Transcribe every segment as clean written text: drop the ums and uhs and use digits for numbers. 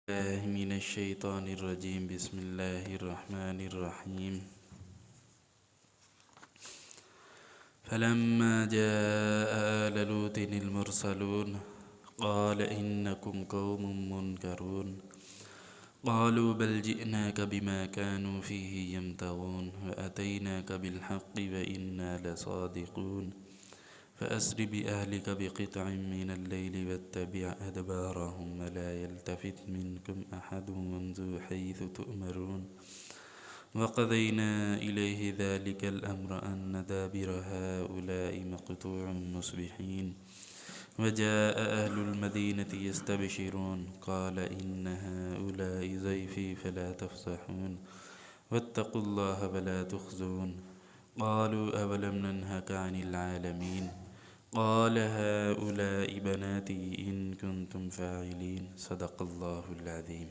الله من الشيطان الرجيم بسم الله الرحمن الرحيم فلما جاء آل لوط المرسلون قال إنكم قوم منكرون قالوا بل جئناك بما كانوا فيه يمترون وأتيناك بالحق وإنا لصادقون فأسر بأهلك بقطع من الليل واتبع أدبارهم ولا يلتفت منكم أحد وامضوا حيث تؤمرون وقضينا إليه ذلك الأمر أن دابر هؤلاء مقطوع مصبحين وجاء أهل المدينة يستبشرون قال إن هؤلاء ضيفي فلا تفضحون واتقوا الله ولا تخزون قالوا أولم ننهك عن العالمين قال هؤلاء بناتي إن كنتم فاعلين صدق اللہ العظیم۔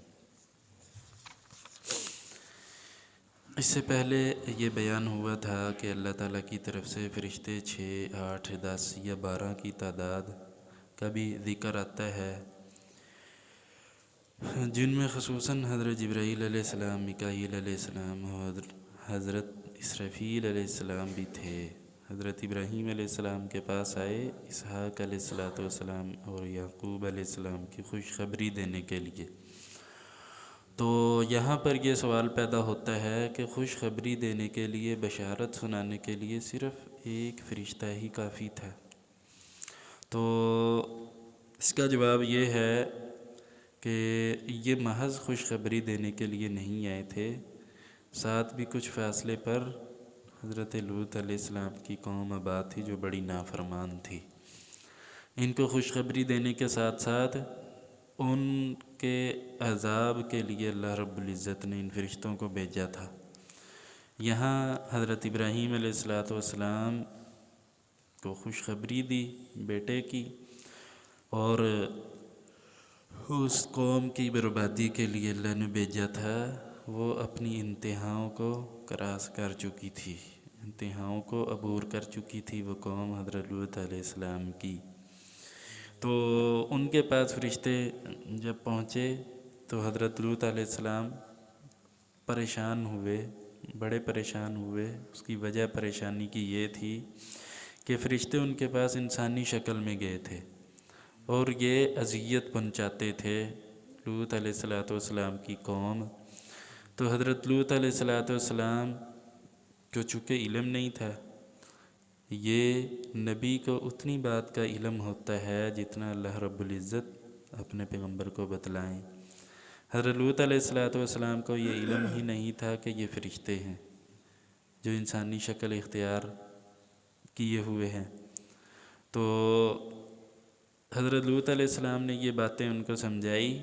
اس سے پہلے یہ بیان ہوا تھا کہ اللہ تعالیٰ کی طرف سے فرشتے 6، 8، 10 یا 12 کی تعداد کا بھی ذکر آتا ہے، جن میں خصوصاً حضرت جبرائیل علیہ السلام، میکائیل علیہ السلام اور حضرت اسرافیل علیہ السلام بھی تھے۔ حضرت ابراہیم علیہ السلام کے پاس آئے اسحاق علیہ السلام اور یعقوب علیہ السلام کی خوشخبری دینے کے لیے۔ تو یہاں پر یہ سوال پیدا ہوتا ہے کہ خوشخبری دینے کے لیے، بشارت سنانے کے لیے صرف ایک فرشتہ ہی کافی تھا؟ تو اس کا جواب یہ ہے کہ یہ محض خوشخبری دینے کے لیے نہیں آئے تھے، ساتھ بھی کچھ فاصلے پر حضرت لوط علیہ السلام کی قوم آباد تھی جو بڑی نافرمان تھی۔ ان کو خوشخبری دینے کے ساتھ ساتھ ان کے عذاب کے لیے اللہ رب العزت نے ان فرشتوں کو بھیجا تھا۔ یہاں حضرت ابراہیم علیہ السلام کو خوشخبری دی بیٹے کی، اور اس قوم کی بربادی کے لیے اللہ نے بھیجا تھا۔ وہ اپنی انتہاؤں کو کراس کر چکی تھی، انتہاؤں کو عبور کر چکی تھی وہ قوم حضرت لوط علیہ السلام کی۔ تو ان کے پاس فرشتے جب پہنچے تو حضرت لوط علیہ السلام پریشان ہوئے، بڑے پریشان ہوئے۔ اس کی وجہ پریشانی کی یہ تھی کہ فرشتے ان کے پاس انسانی شکل میں گئے تھے اور یہ اذیت پہنچاتے تھے لوط علیہ السلام کی قوم۔ تو حضرت لوط علیہ السلام کو چونکہ علم نہیں تھا، یہ نبی کو اتنی بات کا علم ہوتا ہے جتنا اللہ رب العزت اپنے پیغمبر کو بتلائیں۔ حضرت لوط علیہ السلام کو یہ علم ہی نہیں تھا کہ یہ فرشتے ہیں جو انسانی شکل اختیار کیے ہوئے ہیں۔ تو حضرت لوط علیہ السلام نے یہ باتیں ان کو سمجھائی،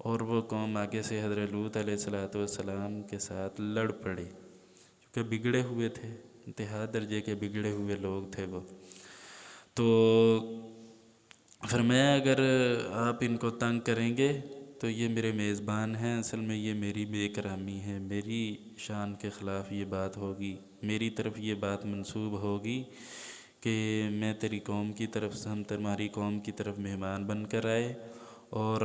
اور وہ قوم آگے سے حضرت لوط علیہ السلام کے ساتھ لڑ پڑے، کیونکہ بگڑے ہوئے تھے، انتہا درجے کے بگڑے ہوئے لوگ تھے وہ۔ تو فرمایا اگر آپ ان کو تنگ کریں گے تو یہ میرے میزبان ہیں، اصل میں یہ میری بے کرامی ہے، میری شان کے خلاف یہ بات ہوگی، میری طرف یہ بات منسوب ہوگی کہ میں تیری قوم کی طرف سے، ہم تمہاری قوم کی طرف مہمان بن کر آئے اور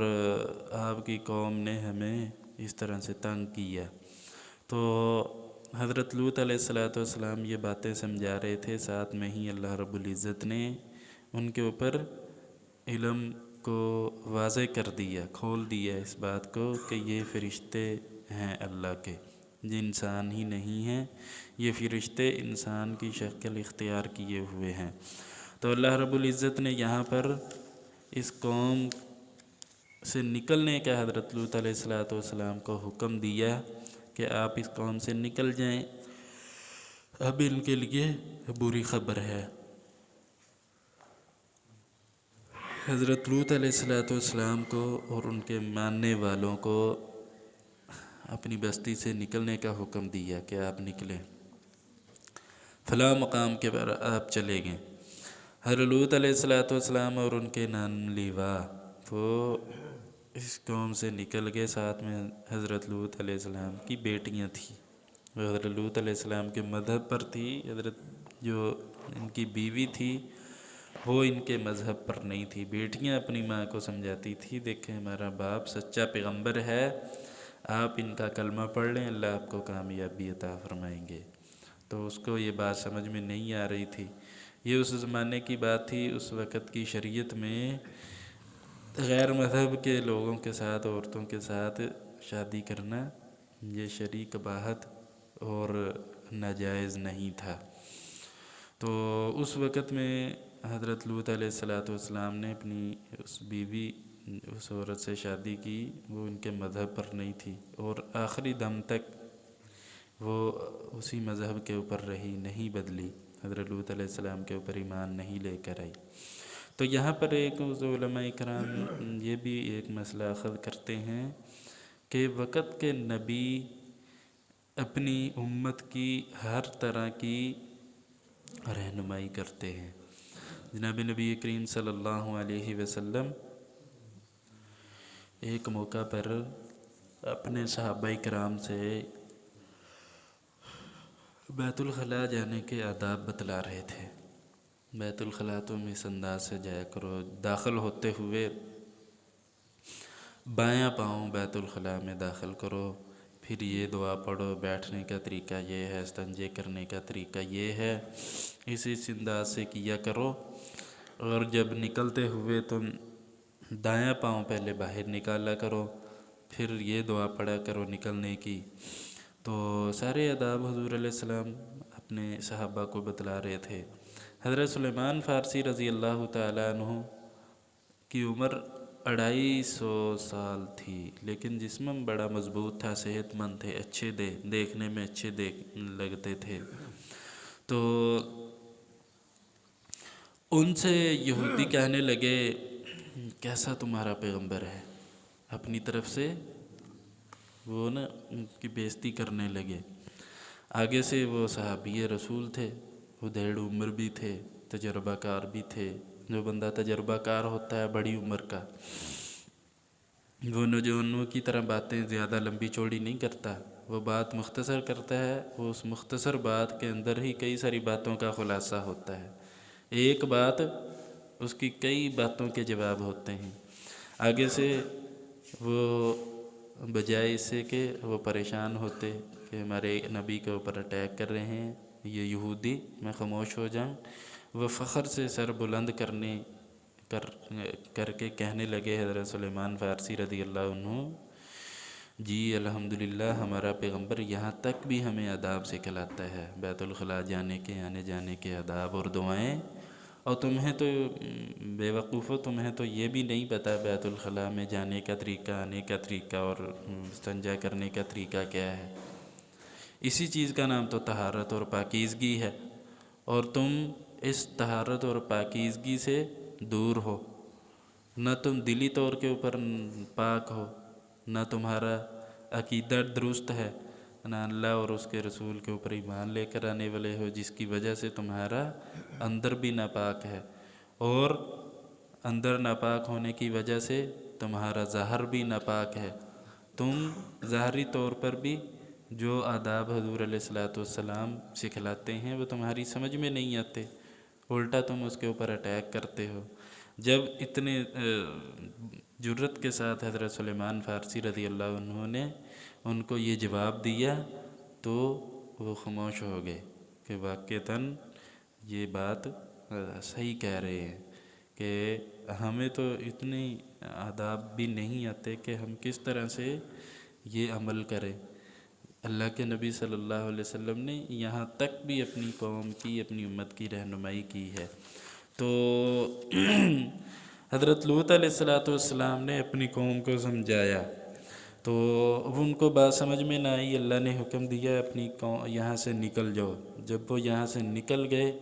آپ کی قوم نے ہمیں اس طرح سے تنگ کیا۔ تو حضرت لوط علیہ السلام یہ باتیں سمجھا رہے تھے، ساتھ میں ہی اللہ رب العزت نے ان کے اوپر علم کو واضح کر دیا، کھول دیا اس بات کو کہ یہ فرشتے ہیں اللہ کے، یہ انسان ہی نہیں ہیں، یہ فرشتے انسان کی شکل اختیار کیے ہوئے ہیں۔ تو اللہ رب العزت نے یہاں پر اس قوم سے نکلنے کا حضرت لوط علیہ السلام کو حکم دیا کہ آپ اس قوم سے نکل جائیں، اب ان کے لیے بری خبر ہے۔ حضرت لوط علیہ السلام کو اور ان کے ماننے والوں کو اپنی بستی سے نکلنے کا حکم دیا کہ آپ نکلیں، فلاں مقام کے پر آپ چلے گئے۔ حضرت لوط علیہ السلام اور ان کے نام لیوا وہ اس قوم سے نکل گئے، ساتھ میں حضرت لوط علیہ السلام کی بیٹیاں تھیں، وہ حضرت لوط علیہ السلام کے مذہب پر تھی۔ حضرت جو ان کی بیوی تھی وہ ان کے مذہب پر نہیں تھی۔ بیٹیاں اپنی ماں کو سمجھاتی تھی، دیکھیں ہمارا باپ سچا پیغمبر ہے، آپ ان کا کلمہ پڑھ لیں، اللہ آپ کو کامیابی عطا فرمائیں گے۔ تو اس کو یہ بات سمجھ میں نہیں آ رہی تھی۔ یہ اس زمانے کی بات تھی، اس وقت کی شریعت میں غیر مذہب کے لوگوں کے ساتھ، عورتوں کے ساتھ شادی کرنا یہ شرعی قباحت اور ناجائز نہیں تھا۔ تو اس وقت میں حضرت لوط علیہ والسلام نے اپنی اس بیوی اس عورت سے شادی کی، وہ ان کے مذہب پر نہیں تھی، اور آخری دم تک وہ اسی مذہب کے اوپر رہی، نہیں بدلی، حضرت لوط علیہ السلام کے اوپر ایمان نہیں لے کر آئی۔ تو یہاں پر ایک علماء کرام یہ بھی ایک مسئلہ اخذ کرتے ہیں کہ وقت کے نبی اپنی امت کی ہر طرح کی رہنمائی کرتے ہیں۔ جناب نبی کریم صلی اللہ علیہ وسلم ایک موقع پر اپنے صحابہ کرام سے بیت الخلاء جانے کے آداب بتلا رہے تھے۔ بیت الخلاء تم اس انداز سے جایا کرو، داخل ہوتے ہوئے بایاں پاؤں بیت الخلاء میں داخل کرو، پھر یہ دعا پڑھو، بیٹھنے کا طریقہ یہ ہے، استنجے کرنے کا طریقہ یہ ہے، اس انداز سے کیا کرو، اور جب نکلتے ہوئے تم دایاں پاؤں پہلے باہر نکالا کرو، پھر یہ دعا پڑھا کرو نکلنے کی۔ تو سارے آداب حضور علیہ السلام اپنے صحابہ کو بتلا رہے تھے۔ حضرت سلیمان فارسی رضی اللہ تعالیٰ عنہ کی عمر 250 سال تھی، لیکن جسم بڑا مضبوط تھا، صحت مند تھے، اچھے دیکھنے میں اچھے لگتے تھے۔ تو ان سے یہودی کہنے لگے کیسا تمہارا پیغمبر ہے، اپنی طرف سے وہ نا ان کی بےزتی کرنے لگے۔ آگے سے وہ صحابی رسول تھے، وہ دھیڑ عمر بھی تھے، تجربہ کار بھی تھے۔ جو بندہ تجربہ کار ہوتا ہے بڑی عمر کا، وہ نوجوانوں کی طرح باتیں زیادہ لمبی چوڑی نہیں کرتا، وہ بات مختصر کرتا ہے، وہ اس مختصر بات کے اندر ہی کئی ساری باتوں کا خلاصہ ہوتا ہے، ایک بات اس کی کئی باتوں کے جواب ہوتے ہیں۔ آگے سے وہ بجائے اس سے کہ وہ پریشان ہوتے کہ ہمارے نبی کے اوپر اٹیک کر رہے ہیں یہ یہودی، میں خاموش ہو جاؤں، وہ فخر سے سر بلند کر کے کہنے لگے حضرت سلیمان فارسی رضی اللہ عنہ، جی الحمدللہ ہمارا پیغمبر یہاں تک بھی ہمیں آداب سکھلاتا ہے، بیت الخلاء جانے کے آنے جانے کے آداب اور دعائیں، اور تمہیں تو بے وقوفو تمہیں تو یہ بھی نہیں پتہ بیت الخلاء میں جانے کا طریقہ، آنے کا طریقہ اور استنجا کرنے کا طریقہ کیا ہے۔ اسی چیز کا نام تو طہارت اور پاکیزگی ہے، اور تم اس طہارت اور پاکیزگی سے دور ہو، نہ تم دلی طور کے اوپر پاک ہو، نہ تمہارا عقیدہ درست ہے، نہ اللہ اور اس کے رسول کے اوپر ایمان لے کر آنے والے ہو، جس کی وجہ سے تمہارا اندر بھی ناپاک ہے، اور اندر ناپاک ہونے کی وجہ سے تمہارا ظاہر بھی ناپاک ہے۔ تم ظاہری طور پر بھی جو آداب حضور علیہ والسلام سکھلاتے ہیں وہ تمہاری سمجھ میں نہیں آتے، الٹا تم اس کے اوپر اٹیک کرتے ہو۔ جب اتنے جرت کے ساتھ حضرت سلیمان فارسی رضی اللہ عنہ نے ان کو یہ جواب دیا تو وہ خاموش ہو گئے کہ واقعتاً یہ بات صحیح کہہ رہے ہیں کہ ہمیں تو اتنے آداب بھی نہیں آتے کہ ہم کس طرح سے یہ عمل کریں۔ اللہ کے نبی صلی اللہ علیہ وسلم نے یہاں تک بھی اپنی قوم کی، اپنی امت کی رہنمائی کی ہے۔ تو حضرت لوط علیہ والسلام نے اپنی قوم کو سمجھایا، تو اب ان کو بات سمجھ میں نہ آئی، اللہ نے حکم دیا اپنی قوم یہاں سے نکل جاؤ۔ جب وہ یہاں سے نکل گئے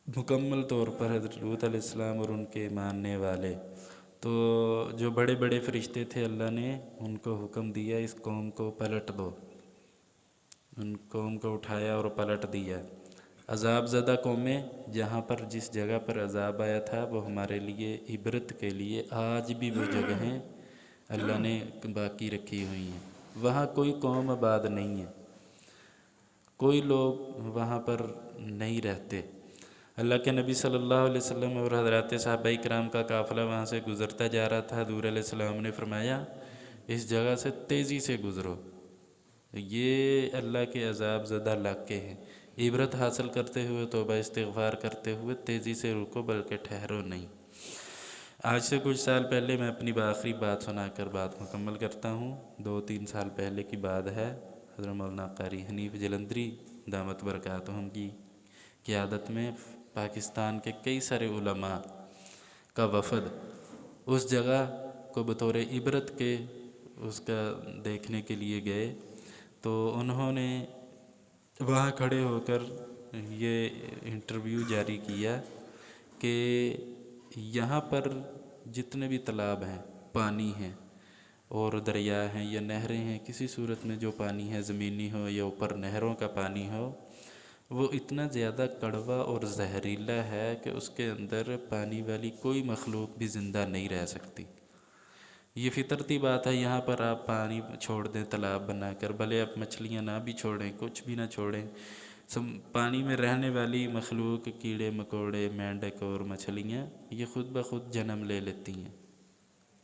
مکمل طور پر حضرت لوط علیہ السلام اور ان کے ماننے والے، تو جو بڑے بڑے فرشتے تھے اللہ نے ان کو حکم دیا اس قوم کو پلٹ دو، ان قوم کو اٹھایا اور پلٹ دیا۔ عذاب زدہ قومیں جہاں پر جس جگہ پر عذاب آیا تھا وہ ہمارے لیے عبرت کے لیے آج بھی وہ جگہیں اللہ نے باقی رکھی ہوئی ہیں، وہاں کوئی قوم آباد نہیں ہے، کوئی لوگ وہاں پر نہیں رہتے۔ اللہ کے نبی صلی اللہ علیہ وسلم اور حضرات صحابہ کرام کا قافلہ وہاں سے گزرتا جا رہا تھا۔ حضور علیہ السلام نے فرمایا اس جگہ سے تیزی سے گزرو، یہ اللہ کے عذاب زدہ علاقے ہیں، عبرت حاصل کرتے ہوئے توبہ استغفار کرتے ہوئے تیزی سے رکو بلکہ ٹھہرو نہیں۔ آج سے کچھ سال پہلے میں اپنی آخری بات سنا کر بات مکمل کرتا ہوں۔ 2-3 سال پہلے کی بات ہے۔ حضرت مولانا قاری حنیف جلندری دامت برکاتہم کی قیادت میں پاکستان کے کئی سارے علماء کا وفد اس جگہ کو بطور عبرت کے اس کا دیکھنے کے لیے گئے، تو انہوں نے وہاں کھڑے ہو کر یہ انٹرویو جاری کیا کہ یہاں پر جتنے بھی تالاب ہیں، پانی ہیں اور دریا ہیں یا نہریں ہیں، کسی صورت میں جو پانی ہے زمینی ہو یا اوپر نہروں کا پانی ہو، وہ اتنا زیادہ کڑوا اور زہریلا ہے کہ اس کے اندر پانی والی کوئی مخلوق بھی زندہ نہیں رہ سکتی۔ یہ فطرتی بات ہے، یہاں پر آپ پانی چھوڑ دیں تالاب بنا کر، بھلے آپ مچھلیاں نہ بھی چھوڑیں، کچھ بھی نہ چھوڑیں، پانی میں رہنے والی مخلوق، کیڑے مکوڑے، مینڈک اور مچھلیاں یہ خود بخود جنم لے لیتی ہیں،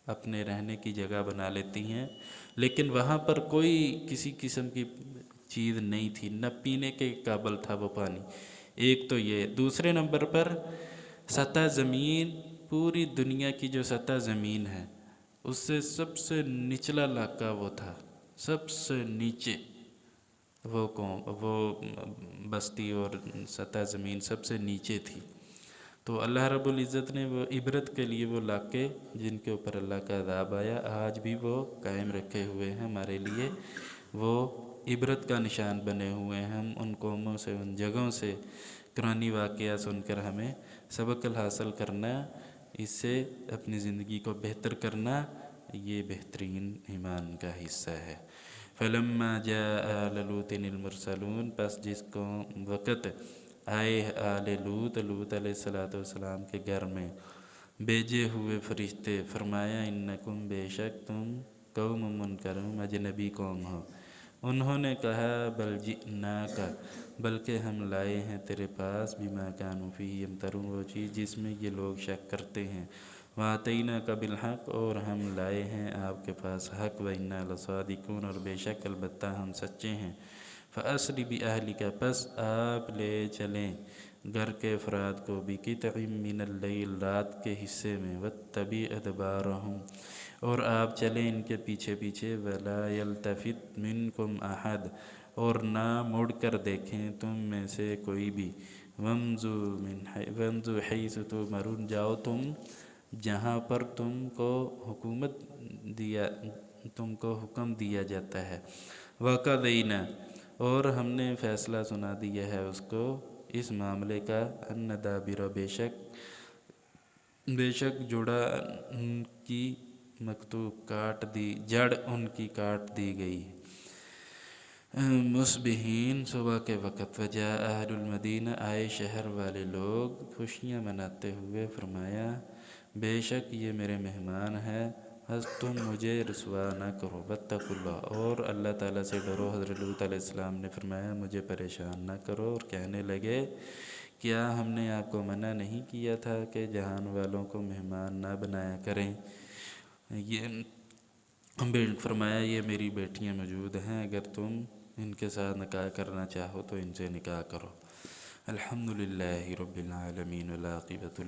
اپنے رہنے کی جگہ بنا لیتی ہیں، لیکن وہاں پر کوئی کسی قسم کی چیز نہیں تھی، نہ پینے کے قابل تھا وہ پانی۔ ایک تو یہ، دوسرے نمبر پر سطح زمین، پوری دنیا کی جو سطح زمین ہے اس سے سب سے نچلا علاقہ وہ تھا، سب سے نیچے وہ بستی اور سطح زمین سب سے نیچے تھی۔ تو اللہ رب العزت نے وہ عبرت کے لیے وہ علاقے جن کے اوپر اللہ کا عذاب آیا، آج بھی وہ قائم رکھے ہوئے ہیں ہمارے لیے، وہ عبرت کا نشان بنے ہوئے ہیں۔ ہم ان قوموں سے، ان جگہوں سے قرآنی واقعہ سن کر ہمیں سبق حاصل کرنا، اس سے اپنی زندگی کو بہتر کرنا، یہ بہترین ایمان کا حصہ ہے۔ فَلَمَّا جَاءَ آلَ لُوطٍ الْمُرْسَلُونَ، پس جس کو وقت آئے آل لوط، لوط علیہ السلام کے گھر میں بھیجے ہوئے فرشتے، فرمایا انکم، بے شک تم قوم منکرون، اجنبی قوم ہو۔ انہوں نے کہا بل جئناک، بلکہ ہم لائے ہیں تیرے پاس، بما کانوا فیہ یمترون، وہ چیز جس میں یہ لوگ شک کرتے ہیں، وآتیناک بالحق، اور ہم لائے ہیں آپ کے پاس حق، وإنا لصادقون، اور بے شک البتہ ہم سچے ہیں۔ فأسر بأہلک، پس آپ لے چلیں گھر کے افراد کو، بقطع من اللیل، رات کے حصے میں، واتبع ادبارہم، اور آپ چلیں ان کے پیچھے پیچھے، ولا یلتفت منکم احد، اور نہ مڑ کر دیکھیں تم میں سے کوئی بھی، وامضوا حیث تؤمرون، جاؤ تم جہاں پر تم کو حکم دیا جاتا ہے۔ وقضینا، اور ہم نے فیصلہ سنا دیا ہے اس کو اس معاملے کا، ان دابر، بے شک جڑا ان کی مکتوب، جڑ ان کی کاٹ دی گئی، مصبحین، صبح کے وقت، وجاء اہل المدینہ، آئے شہر والے لوگ خوشیاں مناتے ہوئے، فرمایا بے شک یہ میرے مہمان ہیں، بس تم مجھے رسوا نہ کرو، واتقوا اللہ، اور اللہ تعالیٰ سے ڈرو۔ حضرت لوط علیہ السلام نے فرمایا مجھے پریشان نہ کرو، اور کہنے لگے کیا ہم نے آپ کو منع نہیں کیا تھا کہ جہان والوں کو مہمان نہ بنایا کریں؟ فرمایا یہ میری بیٹیاں موجود ہیں، اگر تم ان کے ساتھ نکاح کرنا چاہو تو ان سے نکاح کرو۔ الحمدللہ رب العالمین، والعاقبۃ